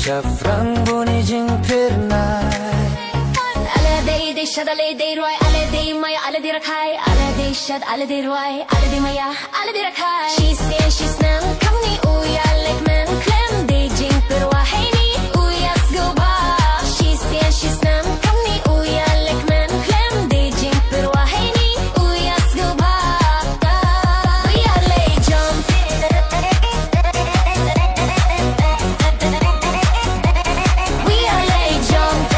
şafran bonijin pirnai Ale dey shad ale dey roy ale dey maya ale dey rakai ale dey shad ale dey roy ale dey maya ale dey rakai she say she's nam kamni uya like man klem dey jing per wa heini uya go ba she say she's nam kamni uya like man klem dey jing per wa heini uya go ba we are lay jump we are lay jump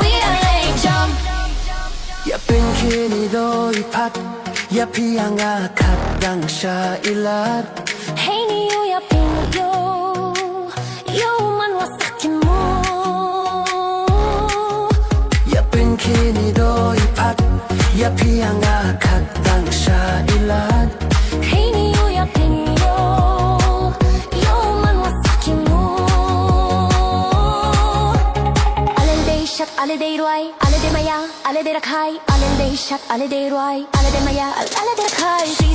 we are lay jump Ya pinkini doi pat Ya pianga kadang sha ilat Hey ni yo ya ping yo yo man wasakin mo Ya pinkini doi pat Ya pianga kadang sha ilat Hey ni yo ya ping yo yo man wasakin mo Ale day shot ale day roy ale day maya ale day rakai ale day shot ale day roy ale day maya ale day rakai she